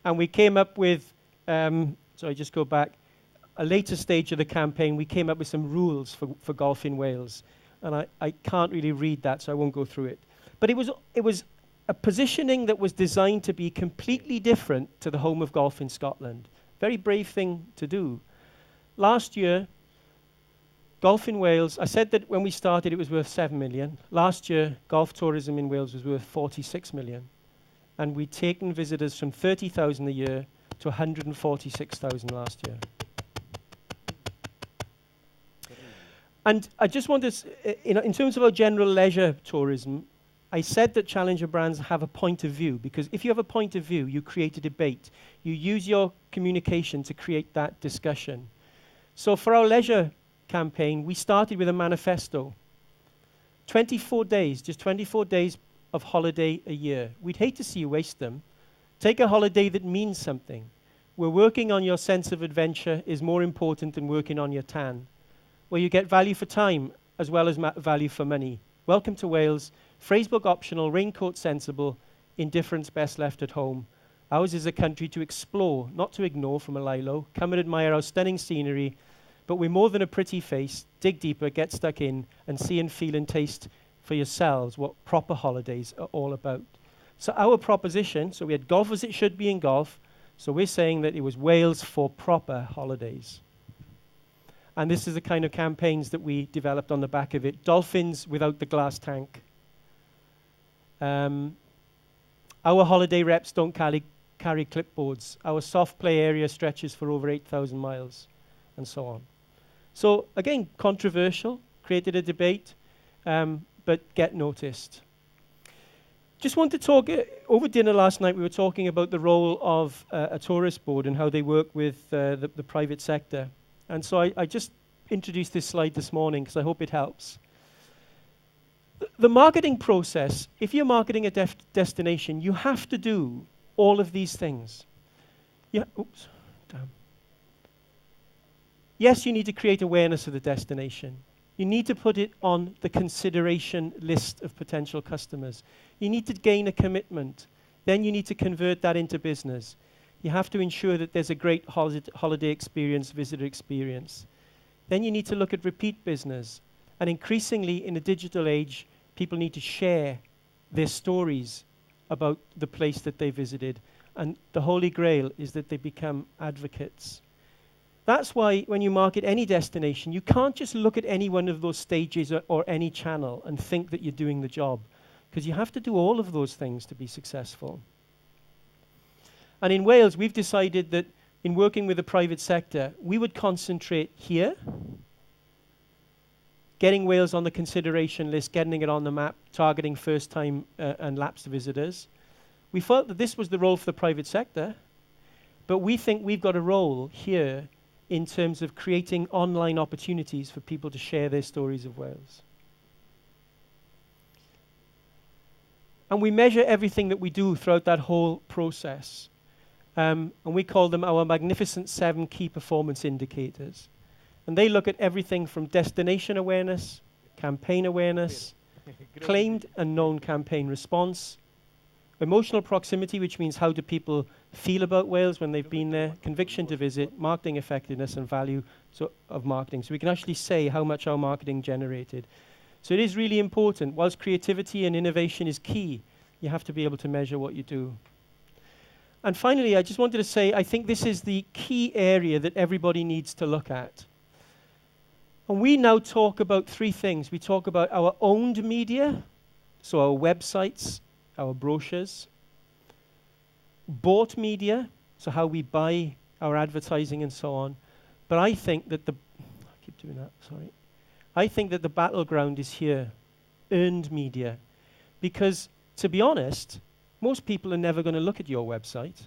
And we came up with, sorry, just go back, a later stage of the campaign, we came up with some rules for golf in Wales. And I can't really read that, so I won't go through it. But it was a positioning that was designed to be completely different to the home of golf in Scotland. Very brave thing to do. Last year, golf in Wales, I said that when we started it was worth 7 million. Last year, golf tourism in Wales was worth 46 million. And we'd taken visitors from 30,000 a year to 146,000 last year. And I just want to, in terms of our general leisure tourism, I said that challenger brands have a point of view, because if you have a point of view, you create a debate. You use your communication to create that discussion. So for our leisure campaign, we started with a manifesto. 24 days, just 24 days of holiday a year. We'd hate to see you waste them. Take a holiday that means something. We're working on your sense of adventure is more important than working on your tan, where you get value for time as well as value for money. Welcome to Wales. Phrasebook optional, raincoat sensible, indifference best left at home. Ours is a country to explore, not to ignore from a lie-low. Come and admire our stunning scenery, but we're more than a pretty face. Dig deeper, get stuck in, and see and feel and taste for yourselves what proper holidays are all about. So our proposition, so we had golf as it should be in golf, so we're saying that it was Wales for proper holidays. And this is the kind of campaigns that we developed on the back of it. Dolphins without the glass tank. Our holiday reps don't carry clipboards. Our soft play area stretches for over 8,000 miles, and so on. So again, controversial, created a debate, but get noticed. Just want to talk, over dinner last night we were talking about the role of a tourist board and how they work with the private sector. And so I just introduced this slide this morning because I hope it helps. The marketing process, if you're marketing a destination, you have to do all of these things. Yes, you need to create awareness of the destination. You need to put it on the consideration list of potential customers. You need to gain a commitment. Then you need to convert that into business. You have to ensure that there's a great holiday experience, visitor experience. Then you need to look at repeat business. And increasingly in the digital age, people need to share their stories about the place that they visited. And the holy grail is that they become advocates. That's why when you market any destination, you can't just look at any one of those stages or any channel and think that you're doing the job, because you have to do all of those things to be successful. And in Wales, we've decided that in working with the private sector, we would concentrate here, getting Wales on the consideration list, getting it on the map, targeting first-time and lapsed visitors. We felt that this was the role for the private sector, but we think we've got a role here in terms of creating online opportunities for people to share their stories of Wales. And we measure everything that we do throughout that whole process. And we call them our magnificent 7 key performance indicators. And they look at everything from destination awareness, campaign awareness, claimed and known campaign response, emotional proximity, which means how do people feel about Wales when they've been there, conviction to visit, marketing effectiveness and value of marketing. So we can actually say how much our marketing generated. So it is really important. Whilst creativity and innovation is key, you have to be able to measure what you do. And finally, I just wanted to say, I think this is the key area that everybody needs to look at. And we now talk about 3 things. We talk about our owned media, so our websites, our brochures, bought media, so how we buy our advertising and so on. But I think that I think that the battleground is here, earned media. Because, to be honest, most people are never going to look at your website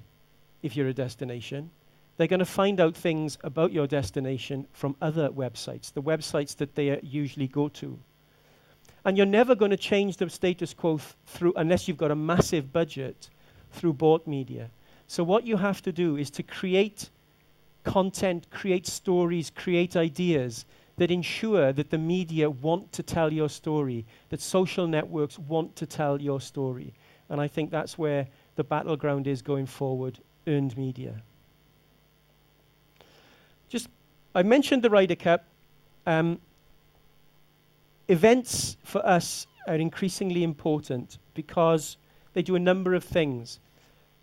if you're a destination. They're going to find out things about your destination from other websites, the websites that they usually go to. And you're never going to change the status quo unless you've got a massive budget through bought media. So what you have to do is to create content, create stories, create ideas that ensure that the media want to tell your story, that social networks want to tell your story. And I think that's where the battleground is going forward earned media. I mentioned the Ryder Cup. Events for us are increasingly important because they do a number of things.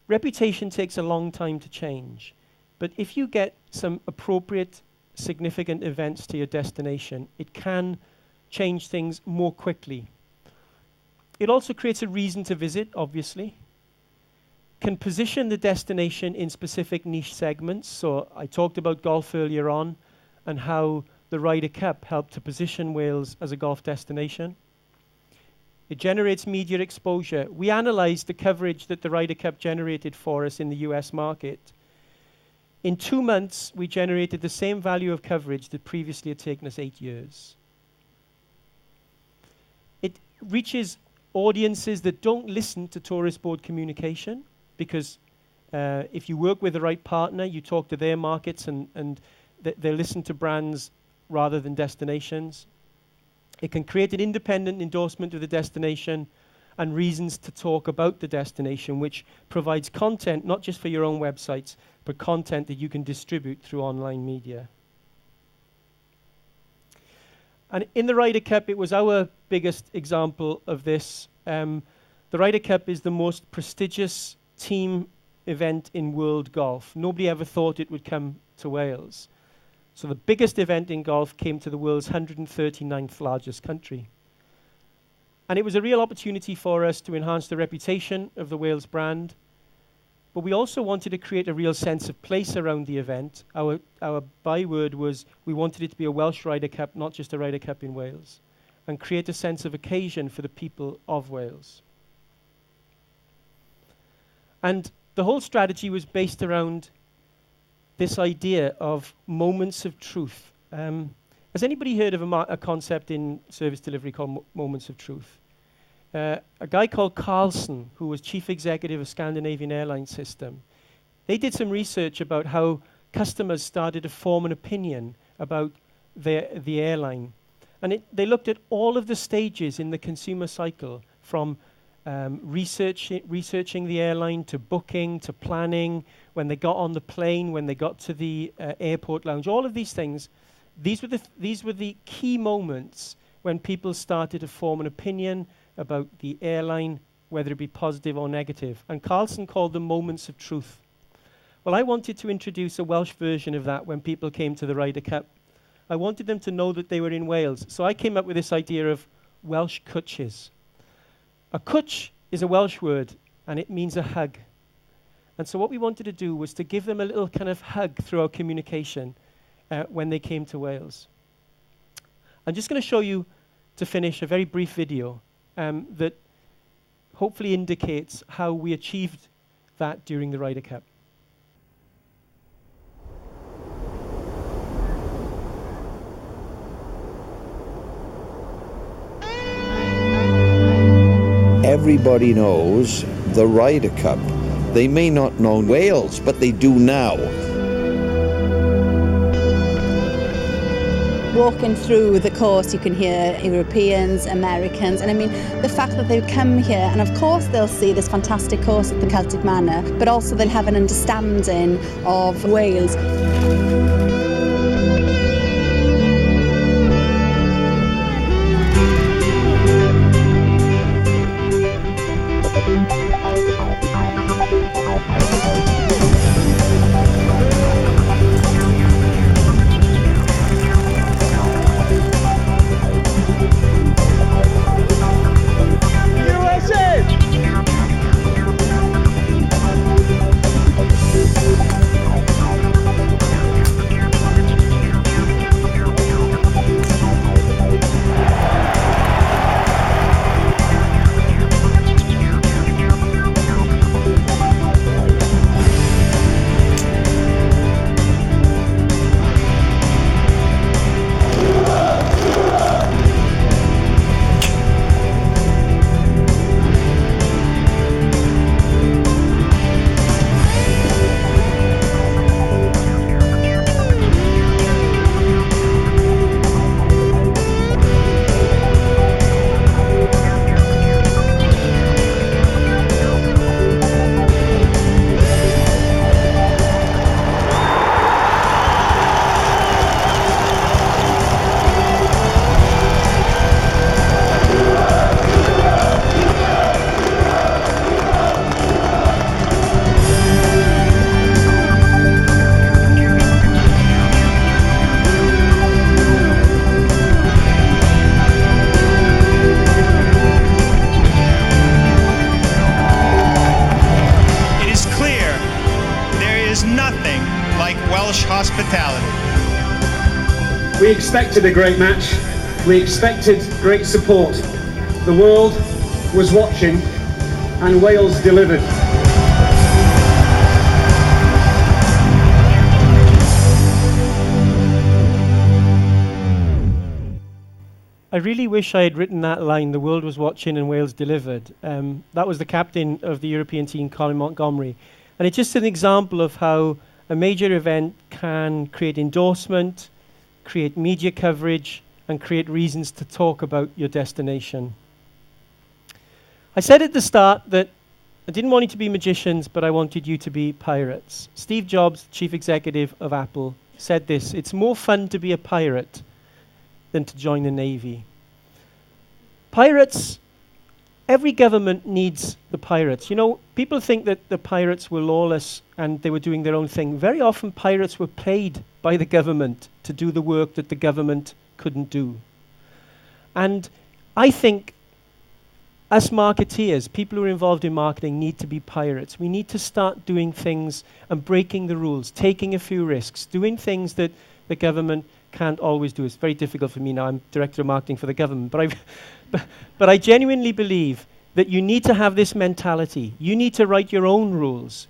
Reputation takes a long time to change, but if you get some appropriate, significant events to your destination, it can change things more quickly. It also creates a reason to visit, obviously. Can position the destination in specific niche segments. So I talked about golf earlier on and how the Ryder Cup helped to position Wales as a golf destination. It generates media exposure. We analysed the coverage that the Ryder Cup generated for us in the US market. In 2 months, we generated the same value of coverage that previously had taken us 8 years. It reaches audiences that don't listen to tourist board communication, because if you work with the right partner, you talk to their markets and they listen to brands rather than destinations. It can create an independent endorsement of the destination and reasons to talk about the destination, which provides content not just for your own websites, but content that you can distribute through online media. And in the Ryder Cup, it was our biggest example of this. The Ryder Cup is the most prestigious team event in world golf. Nobody ever thought it would come to Wales. So the biggest event in golf came to the world's 139th largest country. And it was a real opportunity for us to enhance the reputation of the Wales brand. But we also wanted to create a real sense of place around the event. Our byword was we wanted it to be a Welsh Ryder Cup, not just a Ryder Cup in Wales, and create a sense of occasion for the people of Wales. And the whole strategy was based around this idea of moments of truth. Has anybody heard of a concept in service delivery called moments of truth? A guy called Carlson, who was chief executive of Scandinavian Airline System, they did some research about how customers started to form an opinion about the airline. And they looked at all of the stages in the consumer cycle, from researching the airline to booking to planning, when they got on the plane, when they got to the airport lounge, all of these things. These were the key moments when people started to form an opinion about the airline, whether it be positive or negative. And Carlson called them moments of truth. Well, I wanted to introduce a Welsh version of that when people came to the Ryder Cup. I wanted them to know that they were in Wales. So I came up with this idea of Welsh cwtches. A cwtch is a Welsh word, and it means a hug. And so what we wanted to do was to give them a little kind of hug through our communication when they came to Wales. I'm just going to show you, to finish, a very brief video that hopefully indicates how we achieved that during the Ryder Cup. Everybody knows the Ryder Cup. They may not know Wales, but they do now. Walking through the course, you can hear Europeans, Americans, and I mean, the fact that they come here, and of course they'll see this fantastic course at the Celtic Manor, but also they'll have an understanding of Wales. We expected a great match. We expected great support. The world was watching, and Wales delivered. I really wish I had written that line, "The world was watching and Wales delivered." That was the captain of the European team, Colin Montgomery. And it's just an example of how a major event can create endorsement, create media coverage, and create reasons to talk about your destination. I said at the start that I didn't want you to be magicians, but I wanted you to be pirates. Steve Jobs, chief executive of Apple, said this: "It's more fun to be a pirate than to join the Navy." Pirates, every government needs the pirates. You know, people think that the pirates were lawless and they were doing their own thing. Very often pirates were paid by the government to do the work that the government couldn't do. And I think us marketeers, people who are involved in marketing, need to be pirates. We need to start doing things and breaking the rules, taking a few risks, doing things that the government can't always do. It's very difficult for me now. I'm director of marketing for the government. But I genuinely believe that you need to have this mentality. You need to write your own rules.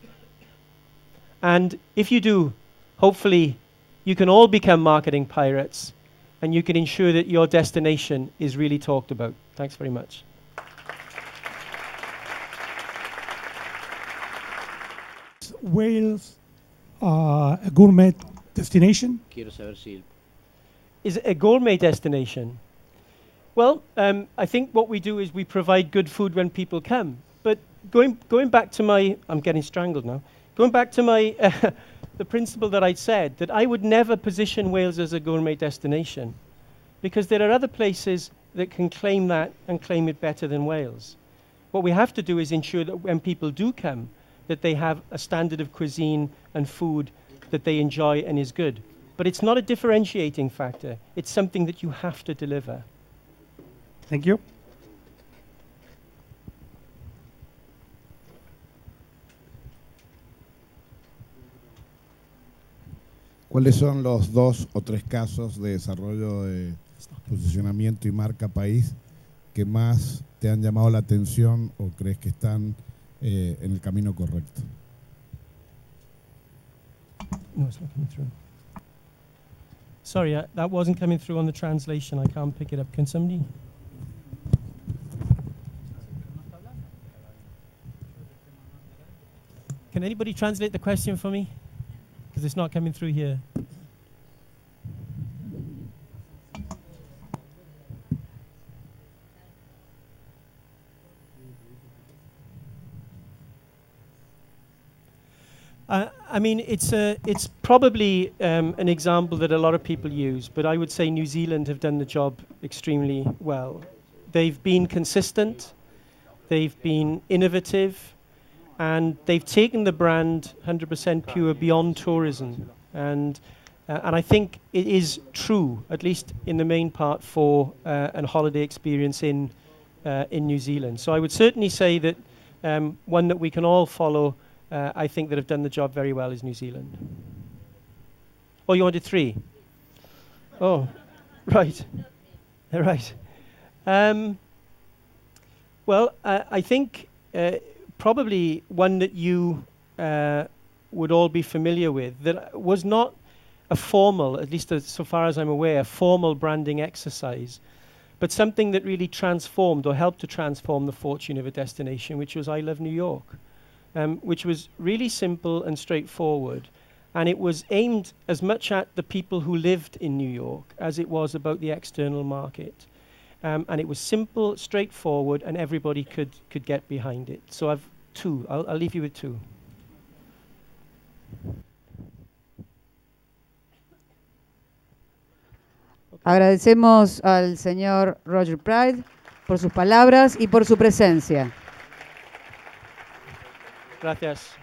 And if you do, hopefully you can all become marketing pirates and you can ensure that your destination is really talked about. Thanks very much. Wales a gourmet destination? Quiero saber si Is it a gourmet destination? Well, I think what we do is we provide good food when people come. But going back to my, I'm getting strangled now. Going back to my, the principle that I said, that I would never position Wales as a gourmet destination, because there are other places that can claim that and claim it better than Wales. What we have to do is ensure that when people do come, that they have a standard of cuisine and food that they enjoy and is good. But it's not a differentiating factor. It's something that you have to deliver. Thank you. ¿Cuáles son los 2 o 3 casos de desarrollo de posicionamiento y marca país que más te han llamado la atención o crees que están en el camino correcto? No, it's not coming through. Sorry, that wasn't coming through on the translation. I can't pick it up. Can somebody? Can anybody translate the question for me? Because it's not coming through here. I mean, it's probably an example that a lot of people use, but I would say New Zealand have done the job extremely well. They've been consistent, they've been innovative, and they've taken the brand 100% pure beyond tourism. And I think it is true, at least in the main part, for a holiday experience in New Zealand. So I would certainly say that one that we can all follow, I think that have done the job very well, is New Zealand. Oh, you wanted 3? Oh, right. Right. Well, I think probably one that you would all be familiar with, that was not a formal, at least so far as I'm aware, a formal branding exercise, but something that really transformed or helped to transform the fortune of a destination, which was I Love New York. Which was really simple and straightforward. And it was aimed as much at the people who lived in New York as it was about the external market. And it was simple, straightforward, and everybody could get behind it. So I've 2. I'll leave you with 2. Agradecemos al señor Roger Pride por sus palabras y por su presencia. Gracias.